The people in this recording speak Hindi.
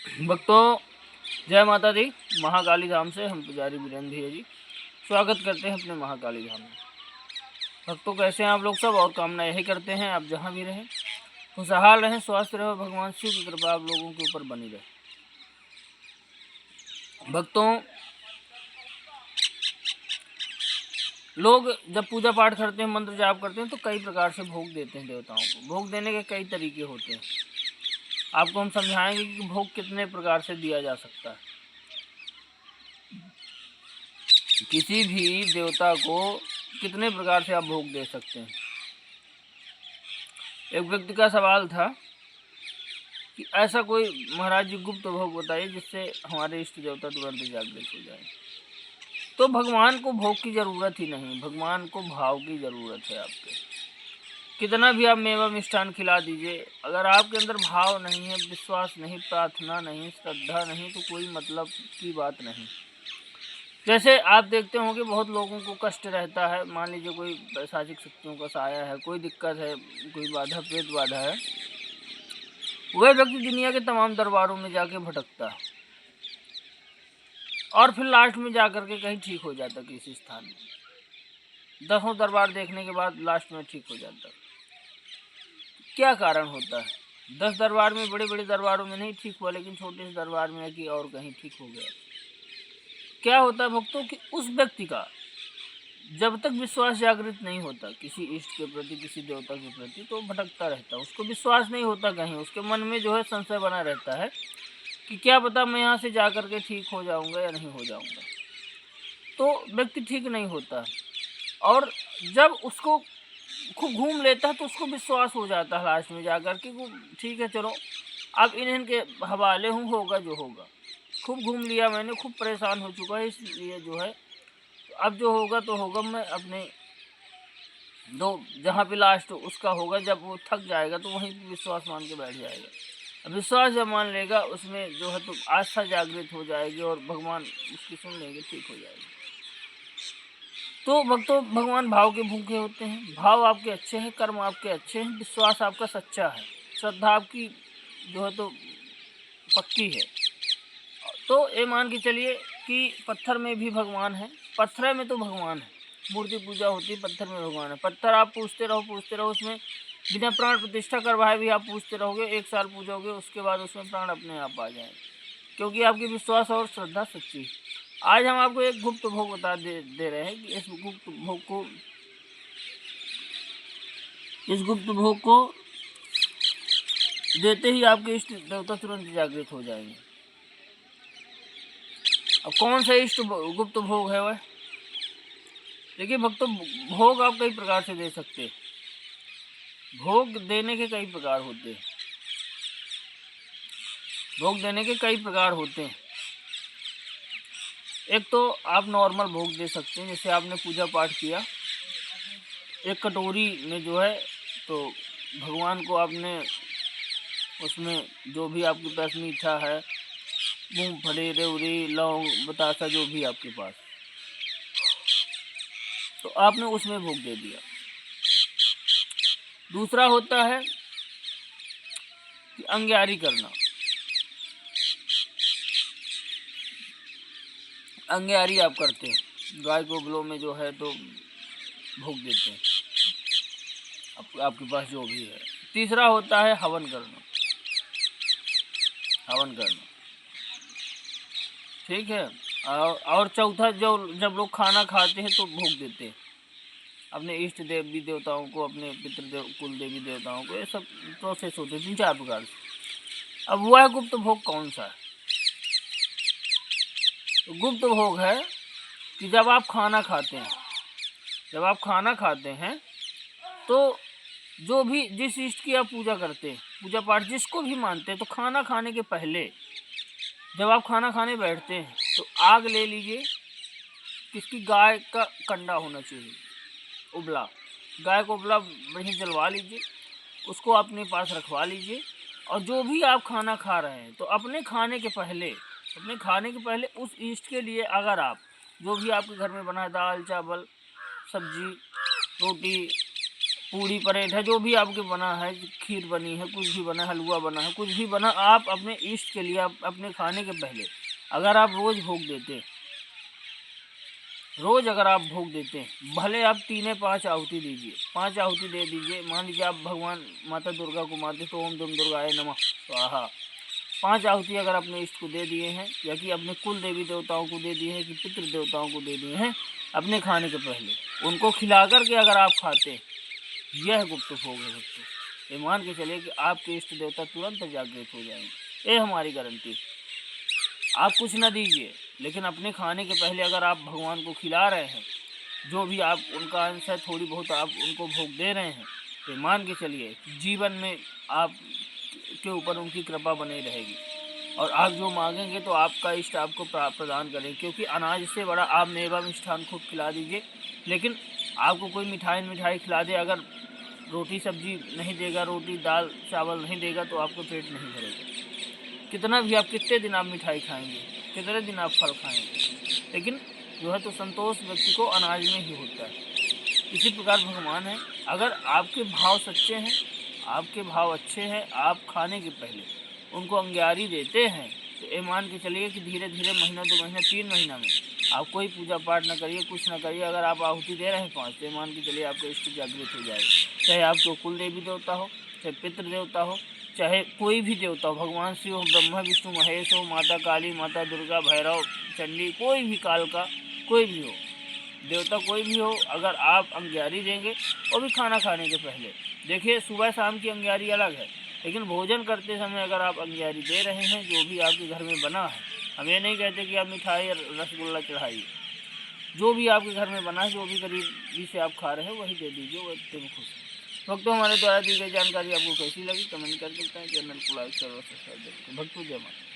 भक्तों, जय माता दी। महाकाली धाम से हम पुजारी वीरेंद्र भैया जी स्वागत करते हैं अपने महाकाली धाम में। भक्तों, कैसे हैं आप लोग सब? और कामना यही करते हैं आप जहां भी रहें, खुशहाल रहें, स्वस्थ रहे, भगवान शिव की कृपा आप लोगों के ऊपर बनी रहे। भक्तों, लोग जब पूजा पाठ करते हैं, मंत्र जाप करते हैं, तो कई प्रकार से भोग देते हैं देवताओं को। भोग देने के कई तरीके होते हैं। आपको हम समझाएंगे कि भोग कितने प्रकार से दिया जा सकता है। किसी भी देवता को कितने प्रकार से आप भोग दे सकते हैं। एक व्यक्ति का सवाल था कि ऐसा कोई महाराज जी गुप्त भोग बताइए जिससे हमारे इष्ट देवता तुरंत जागृत हो जाए। तो भगवान को भोग की ज़रूरत ही नहीं, भगवान को भाव की ज़रूरत है। आपके कितना भी आप मेवा मिष्ठान खिला दीजिए, अगर आपके अंदर भाव नहीं है, विश्वास नहीं, प्रार्थना नहीं, श्रद्धा नहीं, तो कोई मतलब की बात नहीं। जैसे आप देखते होंगे बहुत लोगों को कष्ट रहता है, मान लीजिए कोई पैशाचिक शक्तियों का साया है, कोई दिक्कत है, कोई बाधा, प्रेत बाधा है, वह व्यक्ति दुनिया के तमाम दरबारों में जाके भटकता है और फिर लास्ट में जाकर के कहीं ठीक हो जाता किसी स्थान में। 10 दरबार देखने के बाद लास्ट में ठीक हो जाता। क्या कारण होता है? 10 दरबार में, बड़े बड़े दरबारों में नहीं ठीक हुआ, लेकिन छोटे से दरबार में है कि और कहीं ठीक हो गया। क्या होता है भक्तों कि उस व्यक्ति का जब तक विश्वास जागृत नहीं होता किसी इष्ट के प्रति, किसी देवता के प्रति, तो भटकता रहता है। उसको विश्वास नहीं होता, कहीं उसके मन में जो है संशय बना रहता है कि क्या पता मैं यहाँ से जा कर के ठीक हो जाऊँगा या नहीं हो जाऊँगा। तो व्यक्ति ठीक नहीं होता, और जब उसको खूब घूम लेता है तो उसको विश्वास हो जाता है लास्ट में जाकर के वो ठीक है, चलो अब इन्हें के हवाले हूँ, होगा जो होगा। खूब घूम लिया मैंने, खूब परेशान हो चुका है, इसलिए जो है अब जो होगा तो होगा। मैं अपने दो जहाँ पे लास्ट उसका होगा, जब वो थक जाएगा तो वहीं विश्वास मान के बैठ जाएगा। अब विश्वास जब मान लेगा उसमें जो है तो आस्था जागृत हो जाएगी और भगवान उसकी सुन लेंगे, ठीक हो जाएगी। तो भक्तों, भगवान भाव के भूखे होते हैं। भाव आपके अच्छे हैं, कर्म आपके अच्छे हैं, विश्वास आपका सच्चा है, श्रद्धा आपकी जो है तो पक्की है। तो ये मान के चलिए कि पत्थर में भी भगवान है, पत्थर में तो भगवान है, मूर्ति पूजा होती है, पत्थर में भगवान है। पत्थर आप पूछते रहो, उसमें बिना प्राण प्रतिष्ठा करवाए भी आप पूछते रहोगे, 1 साल पूजोगे, उसके बाद उसमें प्राण अपने आप आ जाएंगे, क्योंकि आपकी विश्वास और श्रद्धा सच्ची है। आज हम आपको एक गुप्त भोग बता दे रहे हैं कि इस गुप्त भोग को देते ही आपके इष्ट देवता तुरंत जागृत हो जाएंगे। अब कौन सा इष्ट गुप्त भोग है वह? देखिए भक्तों, भोग आप कई प्रकार से दे सकते हैं। भोग देने के कई प्रकार होते हैं। भोग देने के कई प्रकार होते हैं। एक तो आप नॉर्मल भोग दे सकते हैं, जैसे आपने पूजा पाठ किया, एक कटोरी में जो है तो भगवान को आपने उसमें जो भी आपके पास मीठा है, मूंगफली, रेवड़ी, लौंग, बतासा, जो भी आपके पास, तो आपने उसमें भोग दे दिया। दूसरा होता है कि अंग्यारी करना। अंग्यारी आप करते हैं, गाय को गलो में जो है तो भोग देते हैं, आपके पास जो भी है। तीसरा होता है हवन करना। हवन करना ठीक है। और चौथा, जब लोग खाना खाते हैं तो भोग देते हैं अपने इष्ट देवी देवताओं को, अपने पितृदेव, कुल देवी देवताओं को। ये सब प्रोसेस होते हैं 3-4 प्रकार से। अब वह गुप्त भोग कौन सा है? तो गुप्त भोग है कि जब आप खाना खाते हैं, जब आप खाना खाते हैं तो जो भी जिस इष्ट की आप पूजा करते हैं, पूजा पाठ जिसको भी मानते हैं, तो खाना खाने के पहले जब आप खाना खाने बैठते हैं तो आग ले लीजिए। किसकी? गाय का कंडा होना चाहिए, उबला। गाय को उबला वहीं जलवा लीजिए, उसको अपने पास रखवा लीजिए। और जो भी आप खाना खा रहे हैं तो अपने खाने के पहले उस ईस्ट के लिए, अगर आप जो भी आपके घर में बना है, दाल चावल सब्जी रोटी पूड़ी परेठा जो भी आपके बना है, खीर बनी है, कुछ भी बना, हलवा बना है, कुछ भी बना, आप अपने इष्ट के लिए आप अपने खाने के पहले अगर आप रोज़ भोग देते, रोज़ अगर आप भोग देते हैं, भले आप 3-5 आहुति दीजिए, 5 आहुति दे दीजिए। मान लीजिए आप भगवान माता दुर्गा को मानते तो ओम दुम दुर्गाय नमः स्वाहा, 5 आहुति अगर अपने इष्ट को दे दिए हैं, या कि अपने कुल देवी देवताओं को दे दिए हैं, कि पितृ देवताओं को दे दिए हैं अपने खाने के पहले, उनको खिला करके अगर आप खाते हैं, यह गुप्त भोग है दोस्तों। ये मान के चलिए कि आपके इष्ट देवता तुरंत जागृत हो जाएंगे, ये हमारी गारंटी। आप कुछ ना दीजिए, लेकिन अपने खाने के पहले अगर आप भगवान को खिला रहे हैं, जो भी आप उनका अंश है, थोड़ी बहुत आप उनको भोग दे रहे हैं, तो मान के चलिए जीवन में आप के ऊपर उनकी कृपा बनी रहेगी, और आप जो मांगेंगे तो आपका इष्ट आपको प्रदान करें। क्योंकि अनाज से बड़ा आप मेवा मिष्ठान खुद खिला दीजिए, लेकिन आपको कोई मिठाई खिला दे, अगर रोटी सब्जी नहीं देगा, रोटी दाल चावल नहीं देगा, तो आपको पेट नहीं भरेगा। कितना भी आप कितने दिन आप मिठाई खाएंगे, कितने दिन आप फल खाएंगे, लेकिन जो है तो संतोष व्यक्ति को अनाज में ही होता है। इसी प्रकार भगवान है, अगर आपके भाव सच्चे हैं, आपके भाव अच्छे हैं, आप खाने के पहले उनको अंग्यारी देते हैं, तो ये मान के चलिए कि धीरे धीरे महीना 2 महीना 3 महीना में आप कोई पूजा पाठ ना करिए, कुछ ना करिए, अगर आप आहुति दे रहे हैं 5, तो मान के चलिए आपका इष्ट जागृत हो जाएगा। चाहे आपको कुल देवी देवता हो, चाहे पितृ देवता हो, चाहे कोई भी देवता हो, भगवान शिव हो, ब्रह्मा विष्णु महेश हो, माता काली, माता दुर्गा, भैरव, चंडी, कोई भी काल का कोई भी हो देवता, कोई भी हो, अगर आप अंग्यारी देंगे, वो भी खाना खाने के पहले। देखिए सुबह शाम की अंग्यारी अलग है, लेकिन भोजन करते समय अगर आप अंग्यारी दे रहे हैं, जो भी आपके घर में बना है, हम ये नहीं कहते कि आप मिठाई रसगुल्ला चढ़ाइए, जो भी आपके घर में बना है, जो भी करीबी से आप खा रहे हैं वही दे दीजिए, वो इतने में खुश है। वक्त हमारे द्वारा दी गई जानकारी आपको कैसी लगी कमेंट कर सकते हैं। चैनल को लाइक करो, सब्सक्राइब करो। भक्तों जय माता।